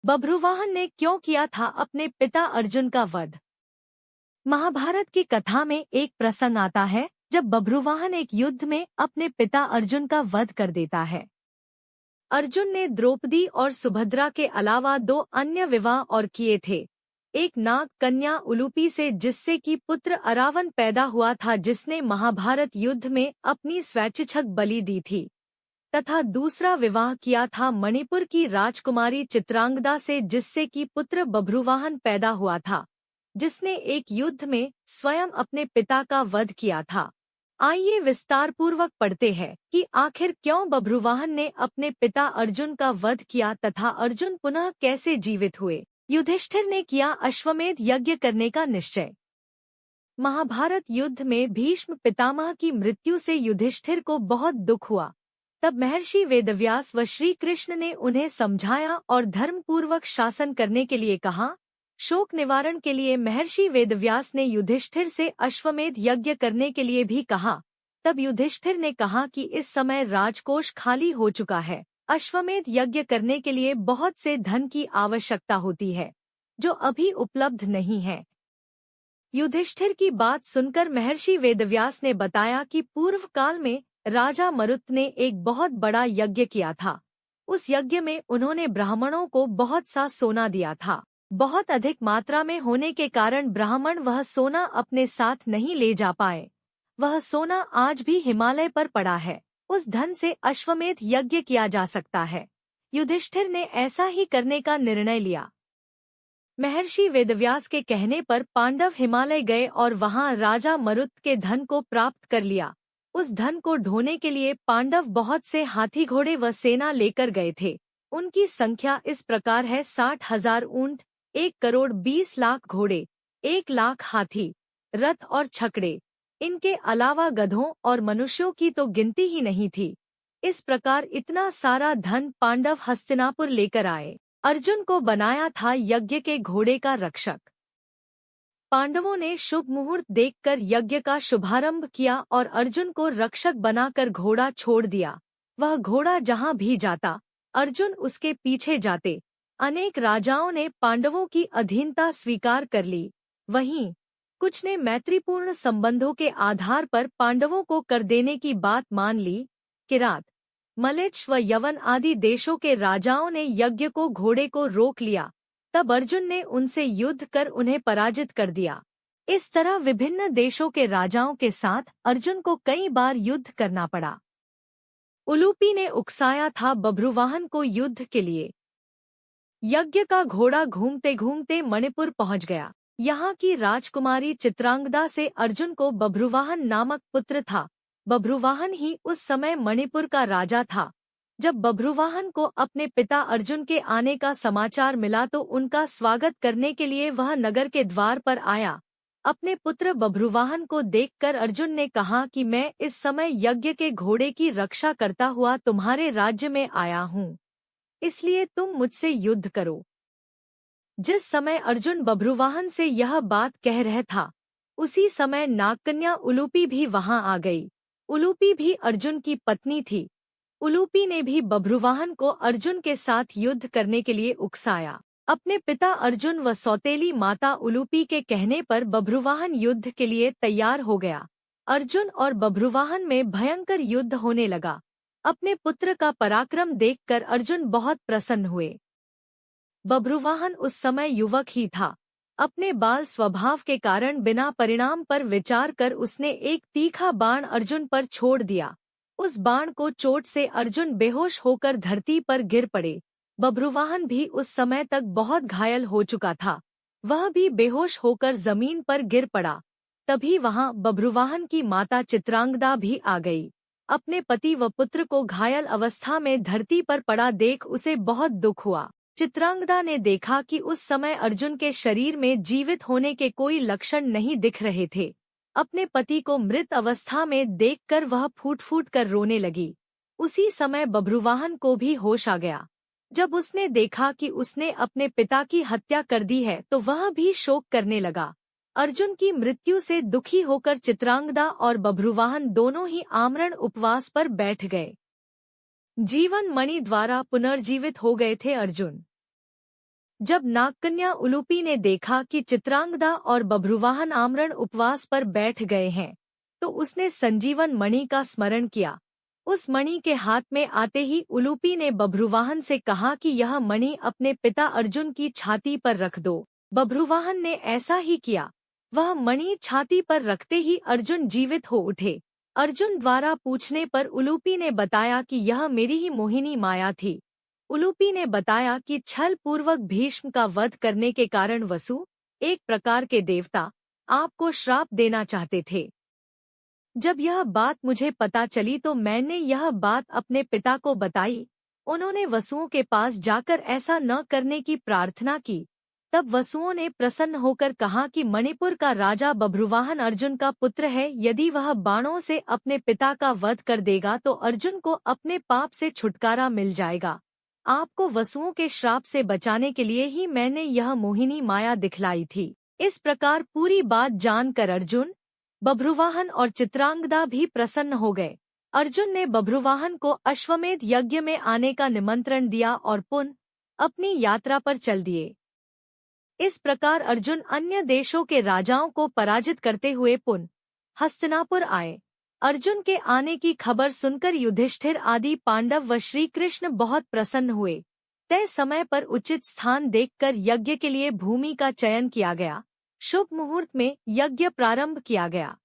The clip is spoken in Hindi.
बभ्रुवाहन ने क्यों किया था अपने पिता अर्जुन का वध? महाभारत की कथा में एक प्रसंग आता है जब बभ्रुवाहन एक युद्ध में अपने पिता अर्जुन का वध कर देता है। अर्जुन ने द्रौपदी और सुभद्रा के अलावा दो अन्य विवाह और किए थे। एक नाग कन्या उलूपी से जिससे कि पुत्र अरावन पैदा हुआ था, जिसने महाभारत युद्ध में अपनी स्वैच्छिक बलि दी थी, तथा दूसरा विवाह किया था मणिपुर की राजकुमारी चित्रांगदा से जिससे कि पुत्र बभ्रुवाहन पैदा हुआ था, जिसने एक युद्ध में स्वयं अपने पिता का वध किया था। आइए विस्तार पूर्वक पढ़ते हैं कि आखिर क्यों बभ्रुवाहन ने अपने पिता अर्जुन का वध किया तथा अर्जुन पुनः कैसे जीवित हुए। युधिष्ठिर ने किया अश्वमेध यज्ञ करने का निश्चय। महाभारत युद्ध में भीष्म पितामह की मृत्यु से युधिष्ठिर को बहुत दुख हुआ। तब महर्षि वेदव्यास व श्री कृष्ण ने उन्हें समझाया और धर्मपूर्वक शासन करने के लिए कहा। शोक निवारण के लिए महर्षि वेदव्यास ने युधिष्ठिर से अश्वमेध यज्ञ करने के लिए भी कहा। तब युधिष्ठिर ने कहा कि इस समय राजकोष खाली हो चुका है, अश्वमेध यज्ञ करने के लिए बहुत से धन की आवश्यकता होती है जो अभी उपलब्ध नहीं है। युधिष्ठिर की बात सुनकर महर्षि वेदव्यास ने बताया कि पूर्व काल में राजा मरुत ने एक बहुत बड़ा यज्ञ किया था। उस यज्ञ में उन्होंने ब्राह्मणों को बहुत सा सोना दिया था। बहुत अधिक मात्रा में होने के कारण ब्राह्मण वह सोना अपने साथ नहीं ले जा पाए। वह सोना आज भी हिमालय पर पड़ा है। उस धन से अश्वमेध यज्ञ किया जा सकता है। युधिष्ठिर ने ऐसा ही करने का निर्णय लिया। महर्षि वेदव्यास के कहने पर पांडव हिमालय गए और वहां राजा मरुत के धन को प्राप्त कर लिया। उस धन को ढोने के लिए पांडव बहुत से हाथी घोड़े व सेना लेकर गए थे। उनकी संख्या इस प्रकार है: 60,000 ऊंट, 1,20,00,000 घोड़े, 1,00,000 हाथी, रथ और छकड़े। इनके अलावा गधों और मनुष्यों की तो गिनती ही नहीं थी। इस प्रकार इतना सारा धन पांडव हस्तिनापुर लेकर आए। अर्जुन को बनाया था यज्ञ के घोड़े का रक्षक। पांडवों ने शुभ मुहूर्त देखकर यज्ञ का शुभारंभ किया और अर्जुन को रक्षक बनाकर घोड़ा छोड़ दिया। वह घोड़ा जहां भी जाता अर्जुन उसके पीछे जाते। अनेक राजाओं ने पांडवों की अधीनता स्वीकार कर ली। वहीं कुछ ने मैत्रीपूर्ण संबंधों के आधार पर पांडवों को कर देने की बात मान ली। किरात, मलेच्छ व यवन आदि देशों के राजाओं ने यज्ञ को घोड़े को रोक लिया। तब अर्जुन ने उनसे युद्ध कर उन्हें पराजित कर दिया। इस तरह विभिन्न देशों के राजाओं के साथ अर्जुन को कई बार युद्ध करना पड़ा। उलूपी ने उकसाया था बभ्रुवाहन को युद्ध के लिए। यज्ञ का घोड़ा घूमते घूमते मणिपुर पहुंच गया। यहाँ की राजकुमारी चित्रांगदा से अर्जुन को बभ्रुवाहन नामक पुत्र था। बभ्रुवाहन ही उस समय मणिपुर का राजा था। जब बभ्रुवाहन को अपने पिता अर्जुन के आने का समाचार मिला तो उनका स्वागत करने के लिए वह नगर के द्वार पर आया। अपने पुत्र बभ्रुवाहन को देखकर अर्जुन ने कहा कि मैं इस समय यज्ञ के घोड़े की रक्षा करता हुआ तुम्हारे राज्य में आया हूँ, इसलिए तुम मुझसे युद्ध करो। जिस समय अर्जुन बभ्रुवाहन से यह बात कह रहा था, उसी समय नागकन्या उलूपी भी वहां आ गई। उलूपी भी अर्जुन की पत्नी थी। उलूपी ने भी बभ्रुवाहन को अर्जुन के साथ युद्ध करने के लिए उकसाया। अपने पिता अर्जुन व सौतेली माता उलूपी के कहने पर बभ्रुवाहन युद्ध के लिए तैयार हो गया। अर्जुन और बभ्रुवाहन में भयंकर युद्ध होने लगा। अपने पुत्र का पराक्रम देखकर अर्जुन बहुत प्रसन्न हुए। बभ्रुवाहन उस समय युवक ही था। अपने बाल स्वभाव के कारण बिना परिणाम पर विचार कर उसने एक तीखा बाण अर्जुन पर छोड़ दिया। उस बाण को चोट से अर्जुन बेहोश होकर धरती पर गिर पड़े। बभ्रुवाहन भी उस समय तक बहुत घायल हो चुका था। वह भी बेहोश होकर जमीन पर गिर पड़ा। तभी वहां बभ्रुवाहन की माता चित्रांगदा भी आ गई। अपने पति व पुत्र को घायल अवस्था में धरती पर पड़ा देख उसे बहुत दुख हुआ। चित्रांगदा ने देखा कि उस समय अर्जुन के शरीर में जीवित होने के कोई लक्षण नहीं दिख रहे थे। अपने पति को मृत अवस्था में देखकर वह फूट फूट कर रोने लगी। उसी समय बभ्रुवाहन को भी होश आ गया। जब उसने देखा कि उसने अपने पिता की हत्या कर दी है तो वह भी शोक करने लगा। अर्जुन की मृत्यु से दुखी होकर चित्रांगदा और बभ्रुवाहन दोनों ही आमरण उपवास पर बैठ गए। जीवन मणि द्वारा पुनर्जीवित हो गए थे अर्जुन। जब नागकन्या उलूपी ने देखा कि चित्रांगदा और बभ्रुवाहन आमरण उपवास पर बैठ गए हैं, तो उसने संजीवन मणि का स्मरण किया। उस मणि के हाथ में आते ही उलूपी ने बभ्रुवाहन से कहा कि यह मणि अपने पिता अर्जुन की छाती पर रख दो। बभ्रुवाहन ने ऐसा ही किया। वह मणि छाती पर रखते ही अर्जुन जीवित हो उठे। अर्जुन द्वारा पूछने पर उलूपी ने बताया कि यह मेरी ही मोहिनी माया थी। उलूपी ने बताया कि छल पूर्वक भीष्म का वध करने के कारण वसु, एक प्रकार के देवता, आपको श्राप देना चाहते थे। जब यह बात मुझे पता चली तो मैंने यह बात अपने पिता को बताई। उन्होंने वसुओं के पास जाकर ऐसा न करने की प्रार्थना की। तब वसुओं ने प्रसन्न होकर कहा कि मणिपुर का राजा बभ्रुवाहन अर्जुन का पुत्र है। यदि वह बाणों से अपने पिता का वध कर देगा तो अर्जुन को अपने पाप से छुटकारा मिल जाएगा। आपको वसुओं के श्राप से बचाने के लिए ही मैंने यह मोहिनी माया दिखलाई थी। इस प्रकार पूरी बात जानकर अर्जुन, बभ्रुवाहन और चित्रांगदा भी प्रसन्न हो गए। अर्जुन ने बभ्रुवाहन को अश्वमेध यज्ञ में आने का निमंत्रण दिया और पुनः अपनी यात्रा पर चल दिए। इस प्रकार अर्जुन अन्य देशों के राजाओं को पराजित करते हुए पुनः हस्तिनापुर आए। अर्जुन के आने की खबर सुनकर युधिष्ठिर आदि पांडव व श्री कृष्ण बहुत प्रसन्न हुए। तय समय पर उचित स्थान देखकर यज्ञ के लिए भूमि का चयन किया गया। शुभ मुहूर्त में यज्ञ प्रारंभ किया गया।